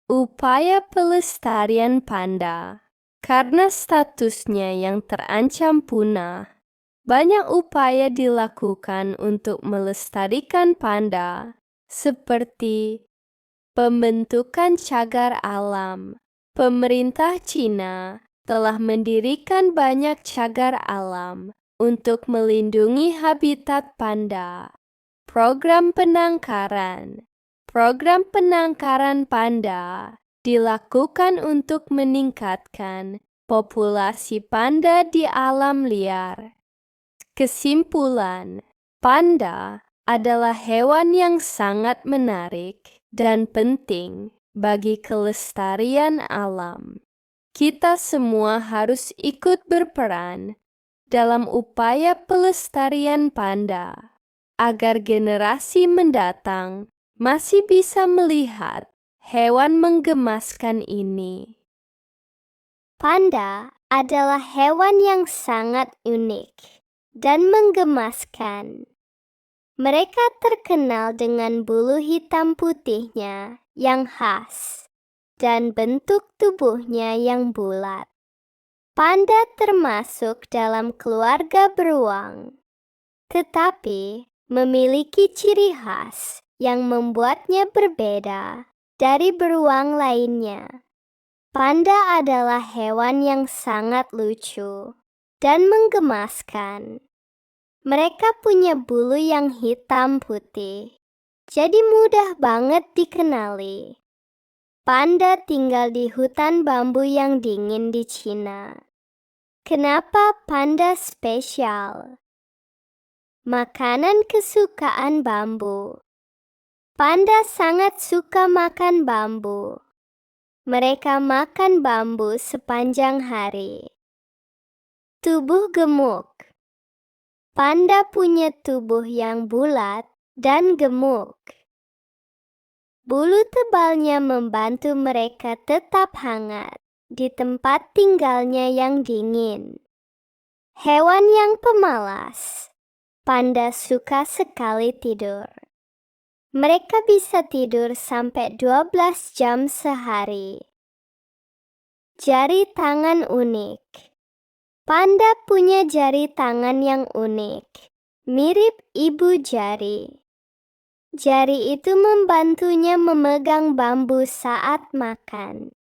Upaya pelestarian panda. Karena statusnya yang terancam punah, banyak upaya dilakukan untuk melestarikan panda, seperti pembentukan cagar alam. Pemerintah Cina telah mendirikan banyak cagar alam untuk melindungi habitat panda. Program penangkaran. Program penangkaran panda dilakukan untuk meningkatkan populasi panda di alam liar. Kesimpulan, panda adalah hewan yang sangat menarik dan penting bagi kelestarian alam. Kita semua harus ikut berperan dalam upaya pelestarian panda, agar generasi mendatang masih bisa melihat hewan menggemaskan ini. Panda adalah hewan yang sangat unik dan menggemaskan. Mereka terkenal dengan bulu hitam putihnya yang khas dan bentuk tubuhnya yang bulat. Panda termasuk dalam keluarga beruang, tetapi memiliki ciri khas yang membuatnya berbeda dari beruang lainnya. Panda adalah hewan yang sangat lucu dan menggemaskan. Mereka punya bulu yang hitam putih, jadi mudah banget dikenali. Panda tinggal di hutan bambu yang dingin di Cina. Kenapa panda spesial? Makanan kesukaan bambu. Panda sangat suka makan bambu. Mereka makan bambu sepanjang hari. Tubuh gemuk. Panda punya tubuh yang bulat dan gemuk. Bulu tebalnya membantu mereka tetap hangat di tempat tinggalnya yang dingin. Hewan yang pemalas. Panda suka sekali tidur. Mereka bisa tidur sampai 12 jam sehari. Jari tangan unik. Panda punya jari tangan yang unik, mirip ibu jari. Jari itu membantunya memegang bambu saat makan.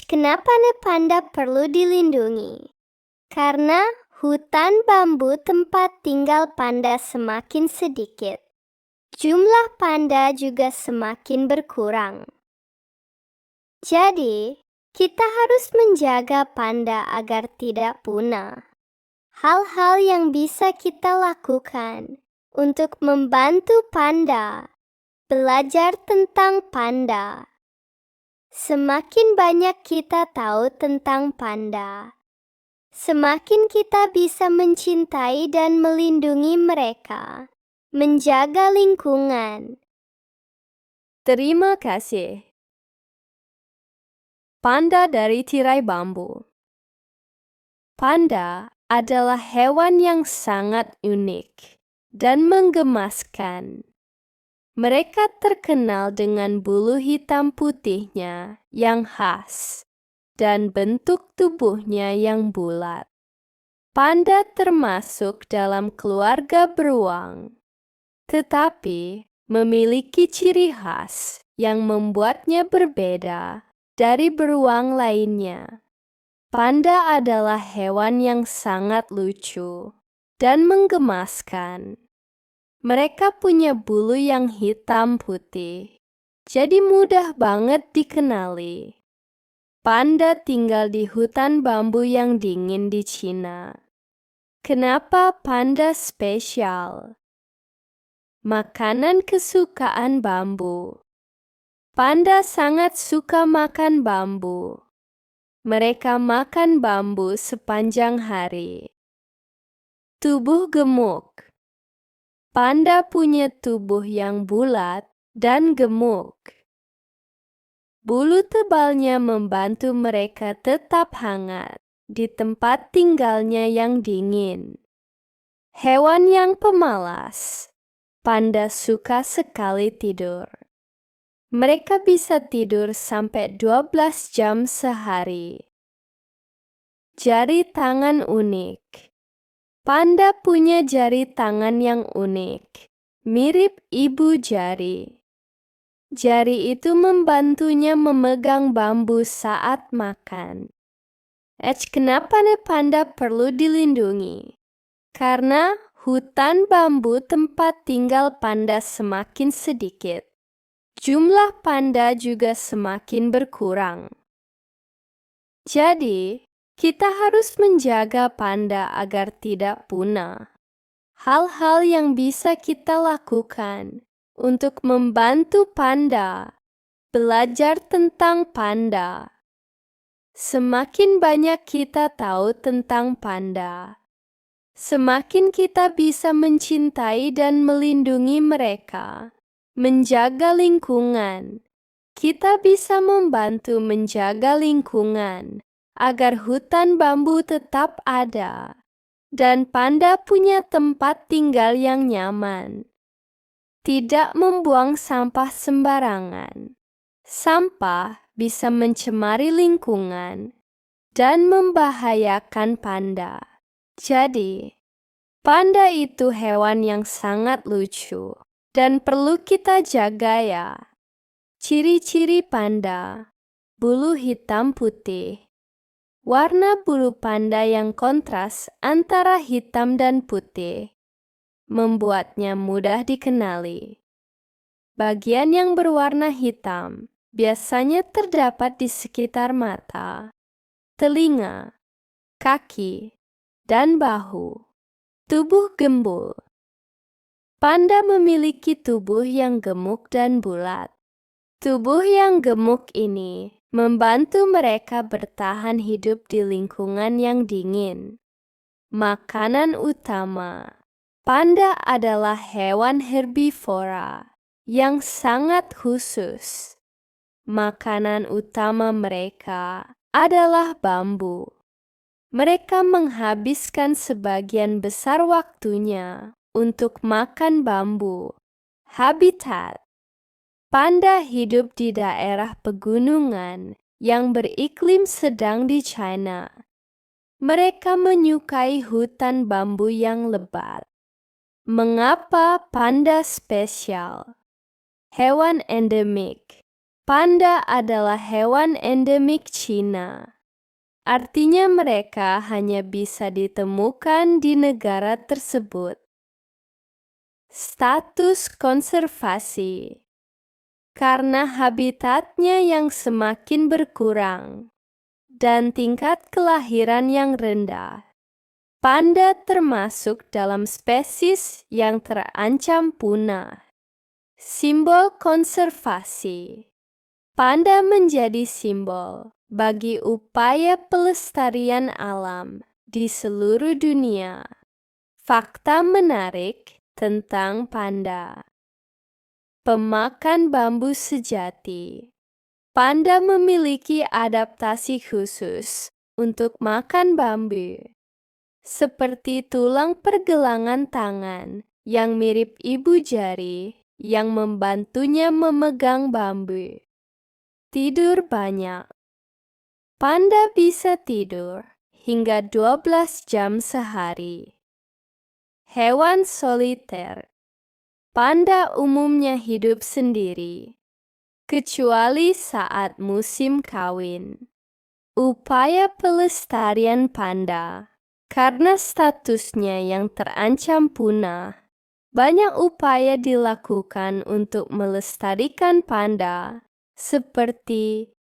Kenapa panda perlu dilindungi? Karena hutan bambu tempat tinggal panda semakin sedikit. Jumlah panda juga semakin berkurang. Jadi, kita harus menjaga panda agar tidak punah. Hal-hal yang bisa kita lakukan untuk membantu panda belajar tentang panda. Semakin banyak kita tahu tentang panda, semakin kita bisa mencintai dan melindungi mereka, menjaga lingkungan. Terima kasih. Panda dari tirai bambu. Panda adalah hewan yang sangat unik dan menggemaskan. Mereka terkenal dengan bulu hitam putihnya yang khas dan bentuk tubuhnya yang bulat. Panda termasuk dalam keluarga beruang, tetapi memiliki ciri khas yang membuatnya berbeda dari beruang lainnya. Panda adalah hewan yang sangat lucu dan menggemaskan. Mereka punya bulu yang hitam putih, jadi mudah banget dikenali. Panda tinggal di hutan bambu yang dingin di Cina. Kenapa panda spesial? Makanan kesukaan bambu. Panda sangat suka makan bambu. Mereka makan bambu sepanjang hari. Tubuh gemuk. Panda punya tubuh yang bulat dan gemuk. Bulu tebalnya membantu mereka tetap hangat di tempat tinggalnya yang dingin. Hewan yang pemalas. Panda suka sekali tidur. Mereka bisa tidur sampai 12 jam sehari. Jari tangan unik. Panda punya jari tangan yang unik, mirip ibu jari. Jari itu membantunya memegang bambu saat makan. Kenapa nih panda perlu dilindungi? Karena hutan bambu tempat tinggal panda semakin sedikit. Jumlah panda juga semakin berkurang. Jadi, kita harus menjaga panda agar tidak punah. Hal-hal yang bisa kita lakukan untuk membantu panda belajar tentang panda. Semakin banyak kita tahu tentang panda, semakin kita bisa mencintai dan melindungi mereka, menjaga lingkungan. Kita bisa membantu menjaga lingkungan agar hutan bambu tetap ada, dan panda punya tempat tinggal yang nyaman. Tidak membuang sampah sembarangan. Sampah bisa mencemari lingkungan dan membahayakan panda. Jadi, panda itu hewan yang sangat lucu dan perlu kita jaga ya. Ciri-ciri panda: bulu hitam putih. Warna bulu panda yang kontras antara hitam dan putih membuatnya mudah dikenali. Bagian yang berwarna hitam biasanya terdapat di sekitar mata, telinga, kaki, dan bahu. Tubuh gembul. Panda memiliki tubuh yang gemuk dan bulat. Tubuh yang gemuk ini membantu mereka bertahan hidup di lingkungan yang dingin. Makanan utama. Panda adalah hewan herbivora yang sangat khusus. Makanan utama mereka adalah bambu. Mereka menghabiskan sebagian besar waktunya untuk makan bambu. Habitat. Panda hidup di daerah pegunungan yang beriklim sedang di China. Mereka menyukai hutan bambu yang lebat. Mengapa panda spesial? Hewan endemik. Panda adalah hewan endemik Cina. Artinya mereka hanya bisa ditemukan di negara tersebut. Status konservasi. Karena habitatnya yang semakin berkurang dan tingkat kelahiran yang rendah, Panda termasuk dalam spesies yang terancam punah. Simbol konservasi. Panda menjadi simbol bagi upaya pelestarian alam di seluruh dunia. Fakta menarik tentang panda. Pemakan bambu sejati. Panda memiliki adaptasi khusus untuk makan bambu, seperti tulang pergelangan tangan yang mirip ibu jari yang membantunya memegang bambu. Tidur banyak. Panda bisa tidur hingga 12 jam sehari. Hewan soliter. Panda umumnya hidup sendiri, kecuali saat musim kawin. Upaya pelestarian panda. Karena statusnya yang terancam punah, banyak upaya dilakukan untuk melestarikan panda, seperti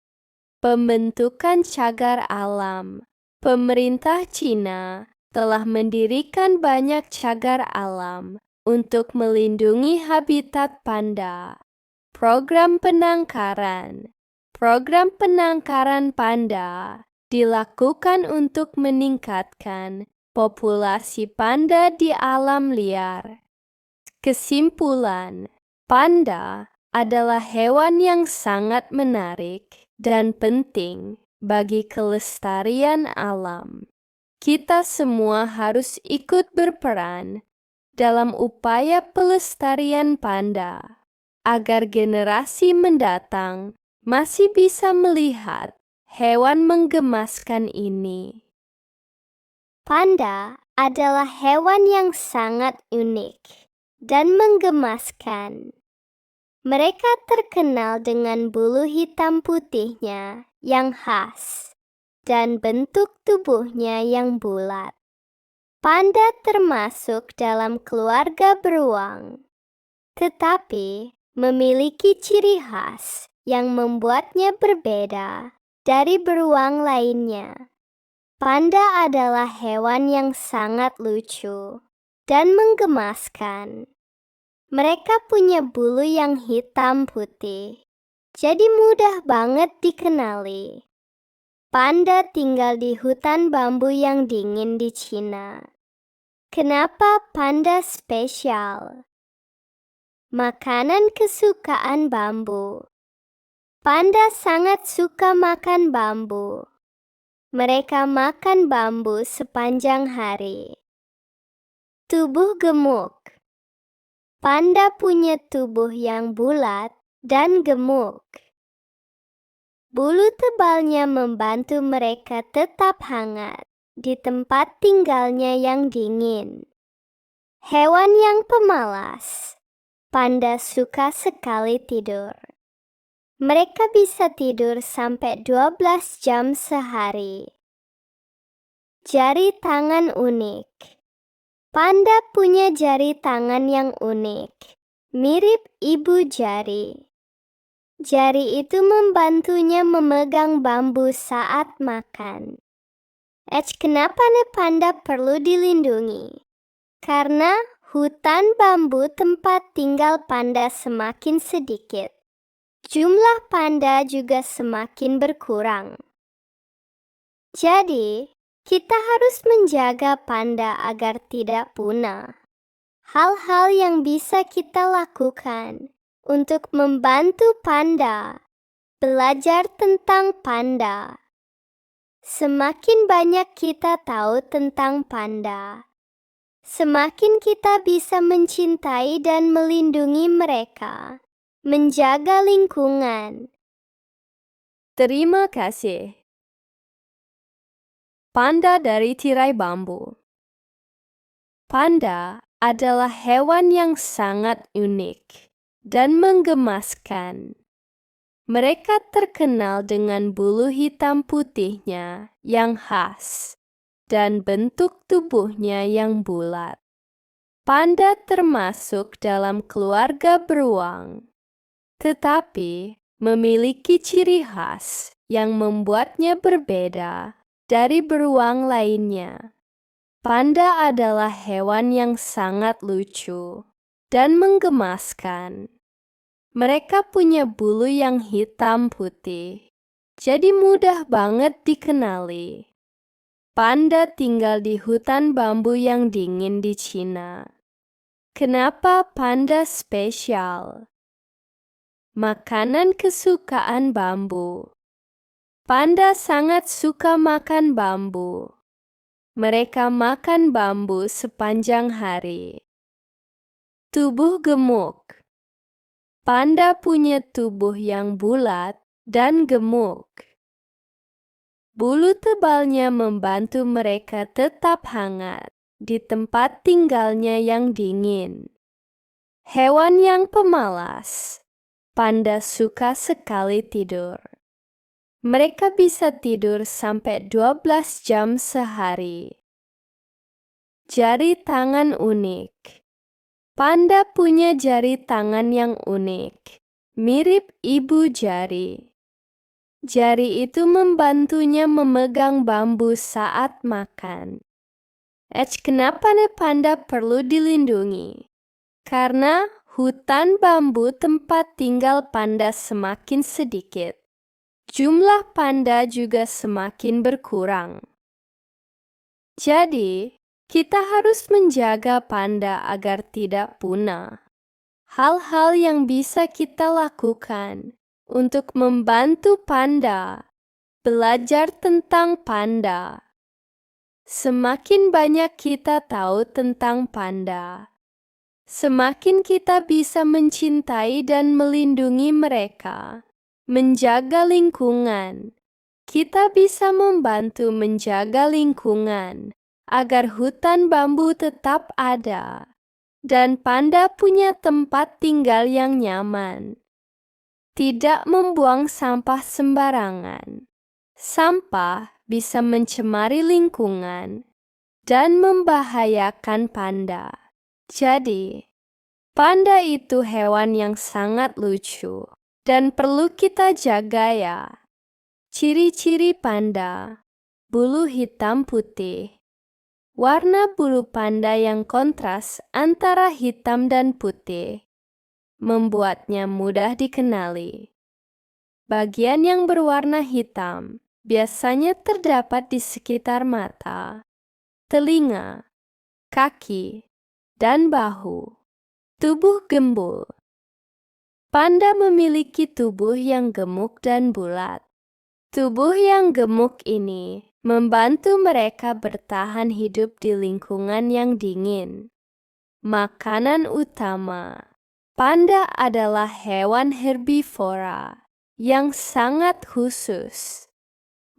pembentukan cagar alam. Pemerintah Cina telah mendirikan banyak cagar alam untuk melindungi habitat panda. Program penangkaran. Program penangkaran panda dilakukan untuk meningkatkan populasi panda di alam liar. Kesimpulan, panda adalah hewan yang sangat menarik dan penting bagi kelestarian alam. Kita semua harus ikut berperan dalam upaya pelestarian panda, agar generasi mendatang masih bisa melihat hewan menggemaskan ini. Panda adalah hewan yang sangat unik dan menggemaskan. Mereka terkenal dengan bulu hitam putihnya yang khas dan bentuk tubuhnya yang bulat. Panda termasuk dalam keluarga beruang, tetapi memiliki ciri khas yang membuatnya berbeda dari beruang lainnya. Panda adalah hewan yang sangat lucu dan menggemaskan. Mereka punya bulu yang hitam putih, jadi mudah banget dikenali. Panda tinggal di hutan bambu yang dingin di Cina. Kenapa panda spesial? Makanan kesukaan bambu. Panda sangat suka makan bambu. Mereka makan bambu sepanjang hari. Tubuh gemuk. Panda punya tubuh yang bulat dan gemuk. Bulu tebalnya membantu mereka tetap hangat di tempat tinggalnya yang dingin. Hewan yang pemalas. Panda suka sekali tidur. Mereka bisa tidur sampai 12 jam sehari. Jari tangan unik. Panda punya jari tangan yang unik, mirip ibu jari. Jari itu membantunya memegang bambu saat makan. Kenapa panda perlu dilindungi? Karena hutan bambu tempat tinggal panda semakin sedikit. Jumlah panda juga semakin berkurang. Jadi, kita harus menjaga panda agar tidak punah. Hal-hal yang bisa kita lakukan untuk membantu panda. Belajar tentang panda. Semakin banyak kita tahu tentang panda, semakin kita bisa mencintai dan melindungi mereka. Menjaga lingkungan. Terima kasih. Panda dari tirai bambu. Panda adalah hewan yang sangat unik dan menggemaskan. Mereka terkenal dengan bulu hitam putihnya yang khas dan bentuk tubuhnya yang bulat. Panda termasuk dalam keluarga beruang, tetapi memiliki ciri khas yang membuatnya berbeda dari beruang lainnya. Panda adalah hewan yang sangat lucu dan menggemaskan. Mereka punya bulu yang hitam putih, jadi mudah banget dikenali. Panda tinggal di hutan bambu yang dingin di Cina. Kenapa panda spesial? Makanan kesukaan bambu. Panda sangat suka makan bambu. Mereka makan bambu sepanjang hari. Tubuh gemuk. Panda punya tubuh yang bulat dan gemuk. Bulu tebalnya membantu mereka tetap hangat di tempat tinggalnya yang dingin. Hewan yang pemalas. Panda suka sekali tidur. Mereka bisa tidur sampai 12 jam sehari. Jari tangan unik. Panda punya jari tangan yang unik, mirip ibu jari. Jari itu membantunya memegang bambu saat makan. Kenapa panda perlu dilindungi? Karena hutan bambu tempat tinggal panda semakin sedikit. Jumlah panda juga semakin berkurang. Jadi, kita harus menjaga panda agar tidak punah. Hal-hal yang bisa kita lakukan untuk membantu panda. Belajar tentang panda. Semakin banyak kita tahu tentang panda, semakin kita bisa mencintai dan melindungi mereka. Menjaga lingkungan. Kita bisa membantu menjaga lingkungan agar hutan bambu tetap ada dan panda punya tempat tinggal yang nyaman. Tidak membuang sampah sembarangan. Sampah bisa mencemari lingkungan dan membahayakan panda. Jadi, panda itu hewan yang sangat lucu dan perlu kita jaga ya. Ciri-ciri panda. Bulu hitam putih. Warna bulu panda yang kontras antara hitam dan putih membuatnya mudah dikenali. Bagian yang berwarna hitam biasanya terdapat di sekitar mata, telinga, kaki, dan bahu. Tubuh gembul. Panda memiliki tubuh yang gemuk dan bulat. Tubuh yang gemuk ini membantu mereka bertahan hidup di lingkungan yang dingin. Makanan utama. Panda adalah hewan herbivora yang sangat khusus.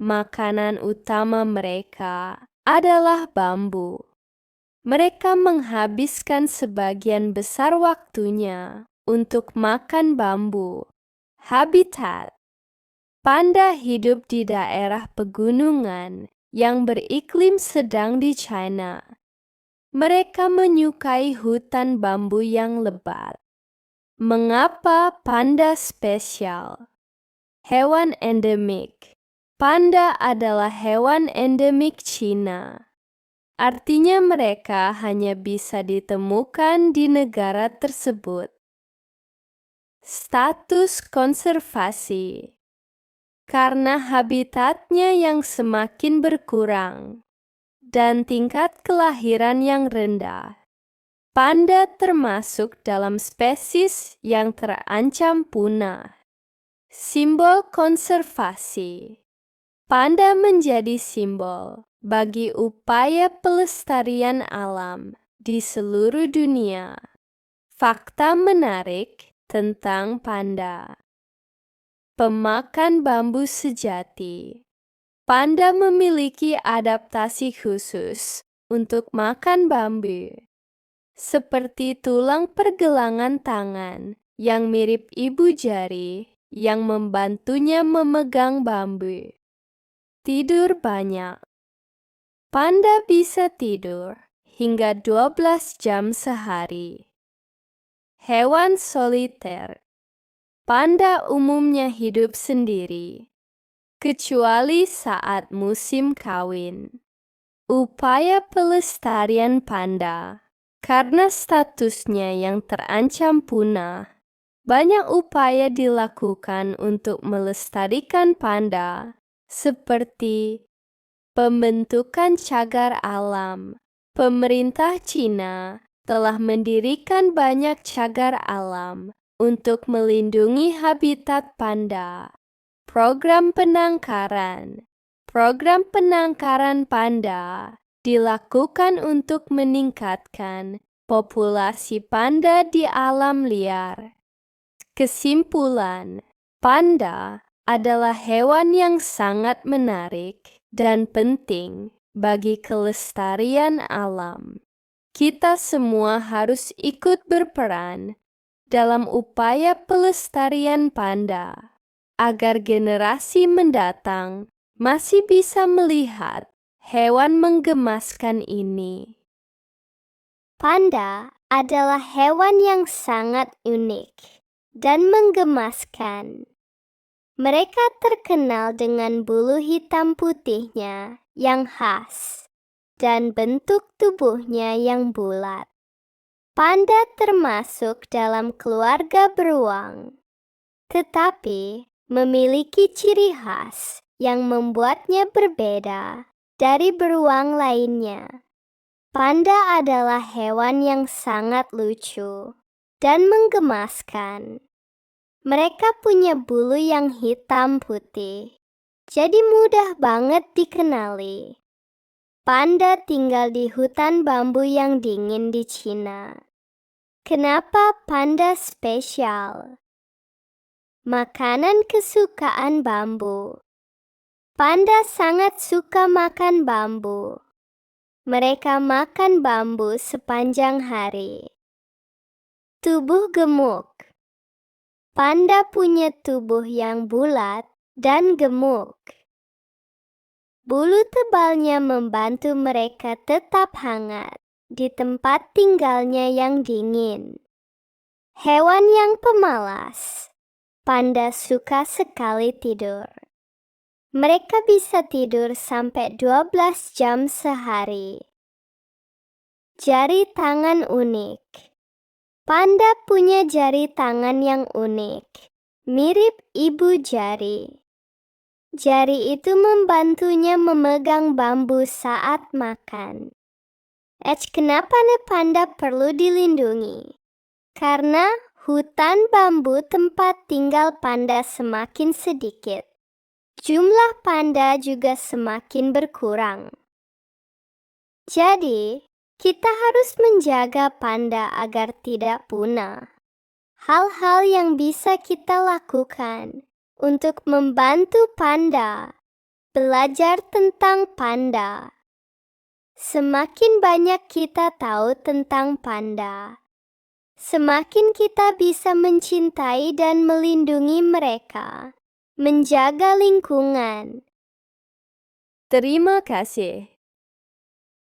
Makanan utama mereka adalah bambu. Mereka menghabiskan sebagian besar waktunya untuk makan bambu. Habitat. Panda hidup di daerah pegunungan yang beriklim sedang di China. Mereka menyukai hutan bambu yang lebat. Mengapa panda spesial? Hewan endemik. Panda adalah hewan endemik Cina. Artinya mereka hanya bisa ditemukan di negara tersebut. Status konservasi. Karena habitatnya yang semakin berkurang dan tingkat kelahiran yang rendah, panda termasuk dalam spesies yang terancam punah. Simbol konservasi. Panda menjadi simbol bagi upaya pelestarian alam di seluruh dunia. Fakta menarik tentang panda. Pemakan bambu sejati. Panda memiliki adaptasi khusus untuk makan bambu, seperti tulang pergelangan tangan yang mirip ibu jari yang membantunya memegang bambu. Tidur banyak. Panda bisa tidur hingga 12 jam sehari. Hewan soliter. Panda umumnya hidup sendiri, kecuali saat musim kawin. Upaya pelestarian panda. Karena statusnya yang terancam punah, banyak upaya dilakukan untuk melestarikan panda, seperti pembentukan cagar alam. Pemerintah Cina telah mendirikan banyak cagar alam untuk melindungi habitat panda. Program penangkaran. Program penangkaran panda dilakukan untuk meningkatkan populasi panda di alam liar. Kesimpulan, panda adalah hewan yang sangat menarik dan penting bagi kelestarian alam. Kita semua harus ikut berperan dalam upaya pelestarian panda, agar generasi mendatang masih bisa melihat hewan menggemaskan ini. Panda adalah hewan yang sangat unik dan menggemaskan. Mereka terkenal dengan bulu hitam putihnya yang khas dan bentuk tubuhnya yang bulat. Panda termasuk dalam keluarga beruang, tetapi memiliki ciri khas yang membuatnya berbeda dari beruang lainnya. Panda adalah hewan yang sangat lucu dan menggemaskan. Mereka punya bulu yang hitam putih, jadi mudah banget dikenali. Panda tinggal di hutan bambu yang dingin di Cina. Kenapa panda spesial? Makanan kesukaan bambu. Panda sangat suka makan bambu. Mereka makan bambu sepanjang hari. Tubuh gemuk. Panda punya tubuh yang bulat dan gemuk. Bulu tebalnya membantu mereka tetap hangat di tempat tinggalnya yang dingin. Hewan yang pemalas. Panda suka sekali tidur. Mereka bisa tidur sampai 12 jam sehari. Jari tangan unik. Panda punya jari tangan yang unik, mirip ibu jari. Jari itu membantunya memegang bambu saat makan. Kenapa panda perlu dilindungi? Karena hutan bambu tempat tinggal panda semakin sedikit. Jumlah panda juga semakin berkurang. Jadi, kita harus menjaga panda agar tidak punah. Hal-hal yang bisa kita lakukan untuk membantu panda. Belajar tentang panda. Semakin banyak kita tahu tentang panda, semakin kita bisa mencintai dan melindungi mereka. Menjaga lingkungan. Terima kasih.